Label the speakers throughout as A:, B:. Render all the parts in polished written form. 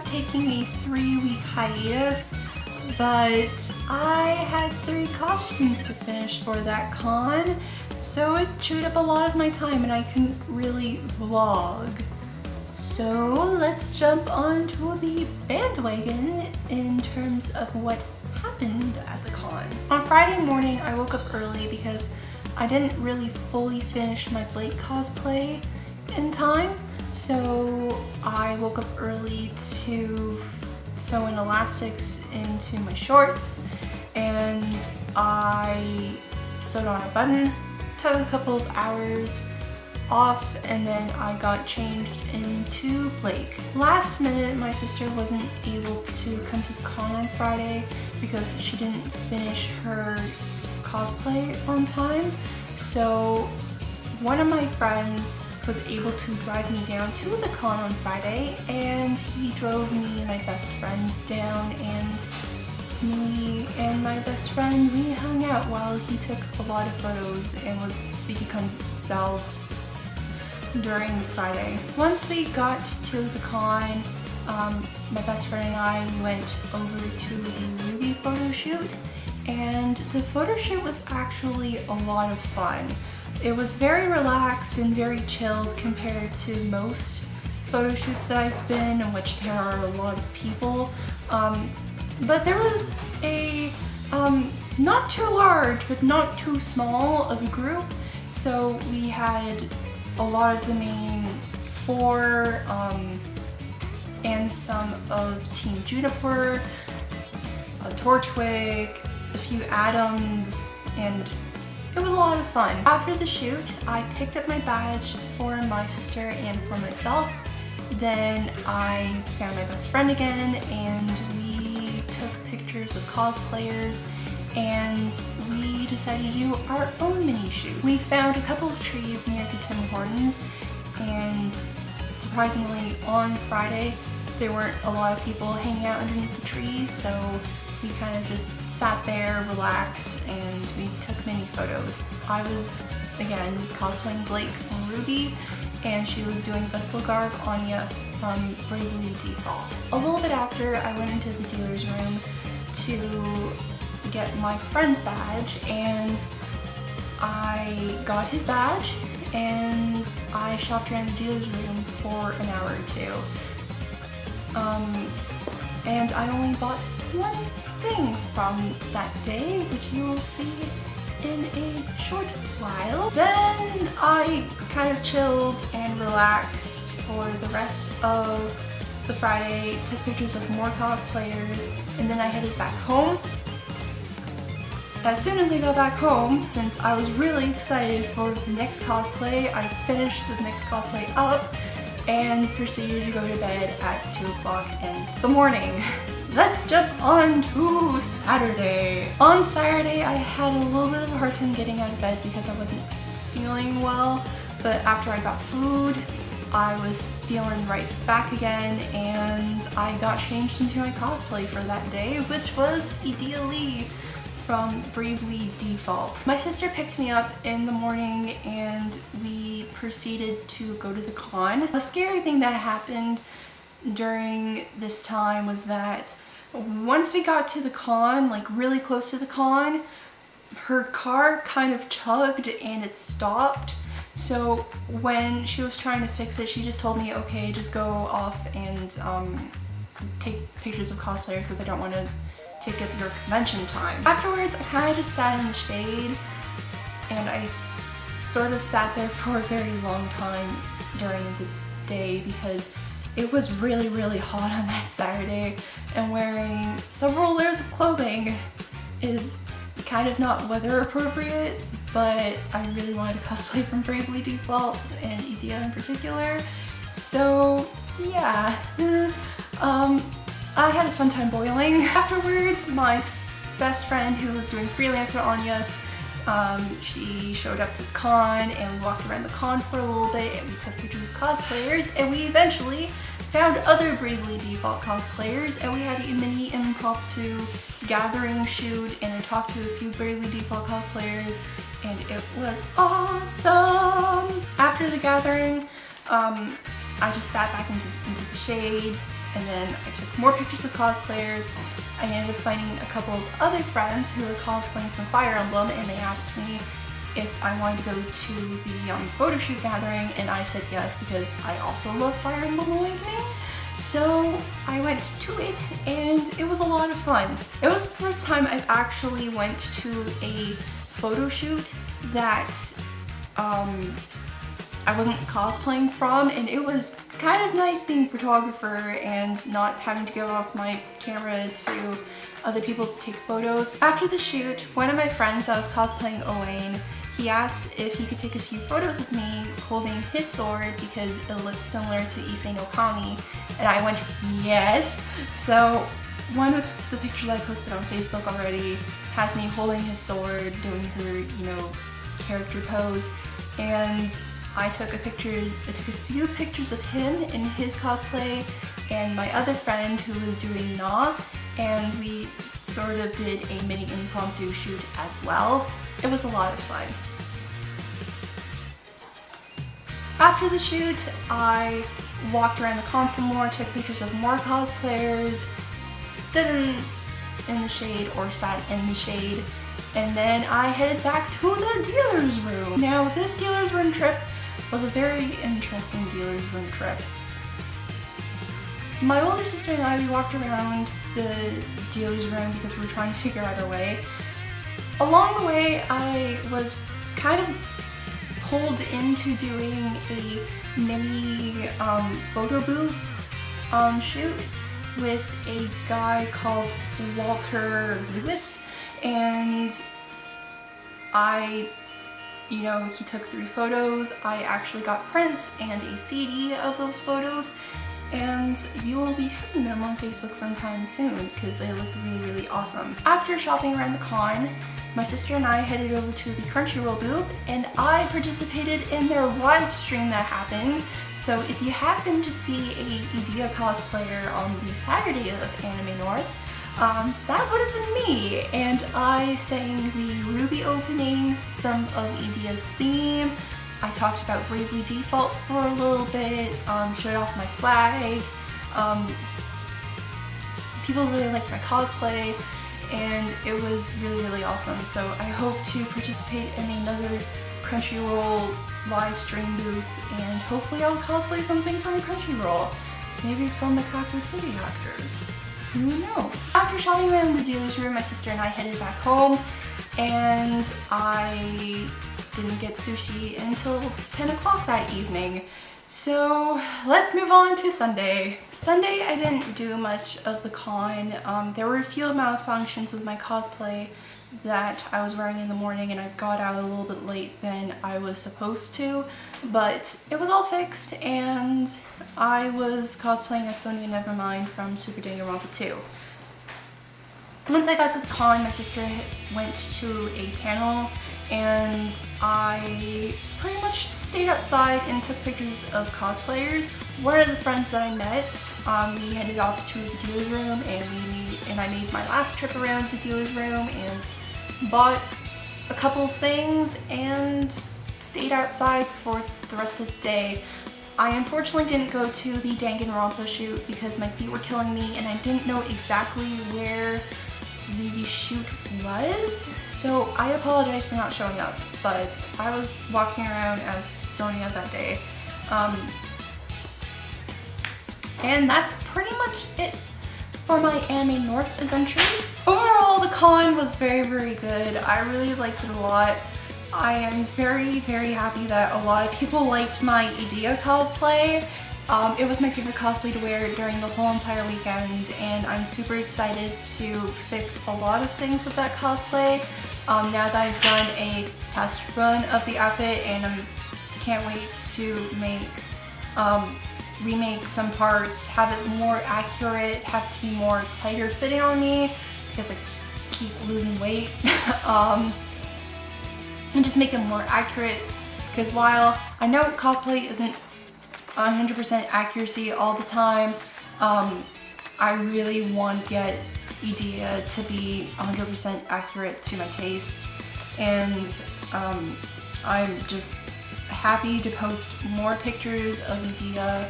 A: taking a 3-week hiatus, but I had 3 costumes to finish for that con, so it chewed up a lot of my time and I couldn't really vlog. So let's jump onto the bandwagon in terms of what happened at the con. On Friday morning, I woke up early because I didn't really fully finish my Blake cosplay in time. So I woke up early to sew in elastics into my shorts, and I sewed on a button. Took a couple of hours off, and then I got changed into Blake. Last minute, my sister wasn't able to come to the con on Friday because she didn't finish her cosplay on time. So one of my friends was able to drive me down to the con on Friday, and he drove me and my best friend down, and me and my best friend, we hung out while he took a lot of photos and was speaking themselves during Friday. Once we got to the con, my best friend and I went over to the Ruby photo shoot, and the photo shoot was actually a lot of fun. It was very relaxed and very chilled compared to most photo shoots that I've been in which there are a lot of people. But there was a not too large but not too small of a group, so we had a lot of the main 4 and some of Team Juniper, a Torchwick, a few Adams, and it was a lot of fun. After the shoot, I picked up my badge for my sister and for myself. Then I found my best friend again, and we took pictures of cosplayers, and we decided to do our own mini shoot. We found a couple of trees near the Tim Hortons, and surprisingly on Friday there weren't a lot of people hanging out underneath the trees, so we kind of just sat there, relaxed, and we took many photos. I was, again, cosplaying Blake from Ruby, and she was doing Vestal Garb Anyas from Bravely Default. A little bit after, I went into the dealer's room to get my friend's badge, and I got his badge, and I shopped around the dealer's room for an hour or 2. And I only bought one thing from that day, which you will see in a short while. Then I kind of chilled and relaxed for the rest of the Friday, took pictures of more cosplayers, and then I headed back home. As soon as I got back home, since I was really excited for the next cosplay, I finished the next cosplay up and proceeded to go to bed at 2 o'clock in the morning. Let's jump on to Saturday. On Saturday, I had a little bit of a hard time getting out of bed because I wasn't feeling well, but after I got food, I was feeling right back again, and I got changed into my cosplay for that day, which was Edea Lee from Bravely Default. My sister picked me up in the morning and we proceeded to go to the con. The scary thing that happened during this time was that once we got to the con, like really close to the con, her car kind of chugged and it stopped. So when she was trying to fix it, she just told me, okay, just go off and take pictures of cosplayers because I don't want to take up your convention time. Afterwards, I kind of just sat in the shade, and I sort of sat there for a very long time during the day because it was really, really hot on that Saturday, and wearing several layers of clothing is kind of not weather appropriate, but I really wanted to cosplay from Bravely Default and Edea in particular, so yeah. I had a fun time boiling. Afterwards, my best friend who was doing Freelancer Anyas, she showed up to the con, and we walked around the con for a little bit, and we took pictures of cosplayers, and we eventually found other Bravely Default cosplayers, and we had a mini impromptu gathering shoot, and I talked to a few Bravely Default cosplayers, and it was awesome! After the gathering, I just sat back into the shade and then I took more pictures of cosplayers. I ended up finding a couple of other friends who were cosplaying from Fire Emblem, and they asked me if I wanted to go to the photo shoot gathering, and I said yes because I also love Fire Emblem Awakening. So I went to it, and it was a lot of fun. It was the first time I actually went to a photo shoot that I wasn't cosplaying from, and it was kind of nice being a photographer and not having to give off my camera to other people to take photos. After the shoot, one of my friends that was cosplaying Owain, he asked if he could take a few photos of me holding his sword because it looked similar to Issei no Kami, and I went yes. So one of the pictures I posted on Facebook already has me holding his sword, doing her, character pose, and I took a few pictures of him in his cosplay and my other friend who was doing Na, and we sort of did a mini impromptu shoot as well. It was a lot of fun. After the shoot, I walked around the con some more, took pictures of more cosplayers, stood in the shade or sat in the shade, and then I headed back to the dealer's room. Now, this dealer's room trip was a very interesting dealer's room trip. My older sister and I, we walked around the dealer's room because we were trying to figure out our way. Along the way, I was kind of pulled into doing a mini photo booth shoot with a guy called Walter Lewis, and he took 3 photos. I actually got prints and a CD of those photos, and you will be seeing them on Facebook sometime soon because they look really, really awesome. After shopping around the con, my sister and I headed over to the Crunchyroll booth, and I participated in their live stream that happened. So if you happen to see a Edea cosplayer on the Saturday of Anime North, that would have been me, and I sang the Ruby opening, some of Edea's theme. I talked about Bravely Default for a little bit, showed off my swag. People really liked my cosplay, and it was really, really awesome. So I hope to participate in another Crunchyroll live stream booth, and hopefully I'll cosplay something from Crunchyroll. Maybe from the Kaku City actors. Who knows? After shopping around the dealer's room, my sister and I headed back home, and I didn't get sushi until 10 o'clock that evening. So let's move on to Sunday. Sunday I didn't do much of the con. There were a few malfunctions with my cosplay that I was wearing in the morning, and I got out a little bit late than I was supposed to, but it was all fixed, and I was cosplaying as Sonia Nevermind from Super Danganronpa 2. Once I got to the con, my sister went to a panel, and I pretty much stayed outside and took pictures of cosplayers. One of the friends that I met, we headed off to the dealer's room, and I made my last trip around the dealer's room and bought a couple of things and stayed outside for the rest of the day. I unfortunately didn't go to the Danganronpa shoot because my feet were killing me and I didn't know exactly where the shoot was, so I apologize for not showing up, but I was walking around as Sonia that day. And that's pretty much it for my Anime North adventures. Overall, the con was very, very good. I really liked it a lot. I am very, very happy that a lot of people liked my Edea cosplay. It was my favorite cosplay to wear during the whole entire weekend, and I'm super excited to fix a lot of things with that cosplay. Now that I've done a test run of the outfit, and I can't wait to remake some parts, have it more accurate, have it to be more tighter fitting on me because I keep losing weight, and just make it more accurate, because while I know cosplay isn't 100% accuracy all the time, I really want to get Edea to be 100% accurate to my taste, and I'm just happy to post more pictures of Edea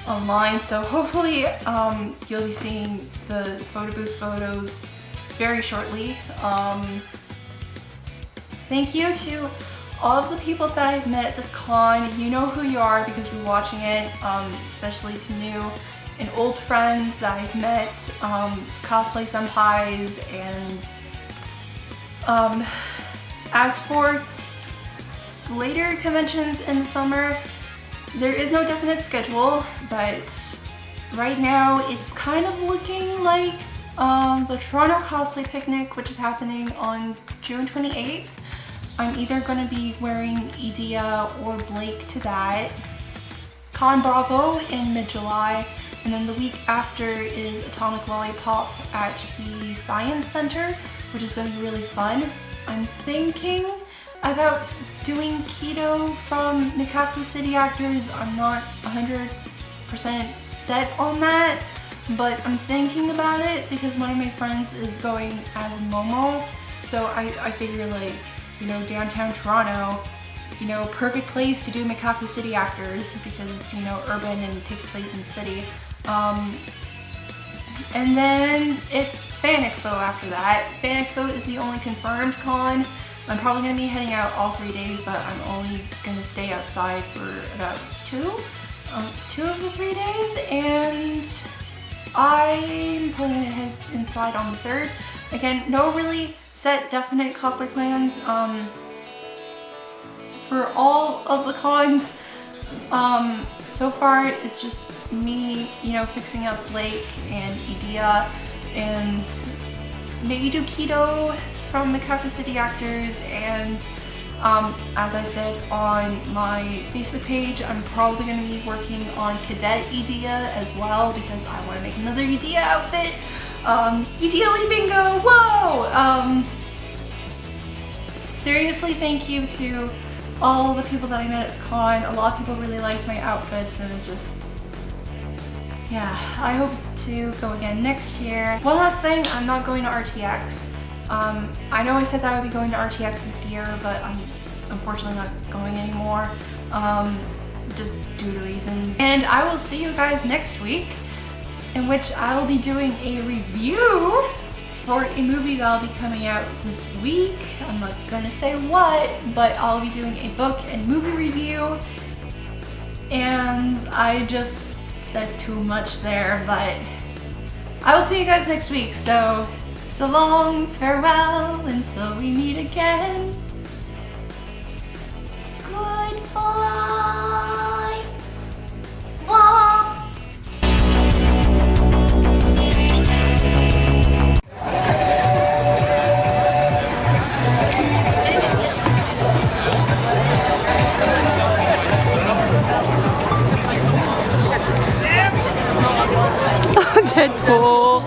A: online. So hopefully you'll be seeing the photo booth photos very shortly. Thank you to all of the people that I've met at this con. You know who you are because you're watching it, especially to new and old friends that I've met, cosplay senpais, and as for later conventions in the summer, there is no definite schedule, but right now it's kind of looking like the Toronto Cosplay Picnic, which is happening on June 28th. I'm either going to be wearing Edea or Blake to that. Con Bravo in mid-July, and then the week after is Atomic Lollipop at the Science Center, which is going to be really fun. I'm thinking about doing Keto from Mikaku City Actors. I'm not 100% set on that, but I'm thinking about it because one of my friends is going as Momo, so I figure, like, you know, downtown Toronto, you know, perfect place to do Mikaku City Actors because it's, you know, urban and takes place in the city. And then it's Fan Expo after that. Fan Expo is the only confirmed con. I'm probably going to be heading out all 3 days, but I'm only going to stay outside for about two of the 3 days, and I'm probably going to head inside on the 3rd. Again, no really set definite cosplay plans for all of the cons. So far it's just me, you know, fixing up Blake and Edea, and maybe do Keto from Mikaku City Actors, and as I said on my Facebook page, I'm probably going to be working on Cadet Edea as well because I want to make another Edea outfit. Edea Lee Bingo, whoa! Seriously, thank you to all the people that I met at the con. A lot of people really liked my outfits, and just, yeah, I hope to go again next year. One last thing, I'm not going to RTX. I know I said that I would be going to RTX this year, but I'm unfortunately not going anymore, just due to reasons. And I will see you guys next week, in which I will be doing a review for a movie that'll be coming out this week. I'm not gonna say what, but I'll be doing a book and movie review. And I just said too much there, but I will see you guys next week. So long, farewell, until we meet again. Goodbye. Bye.
B: Deadpool.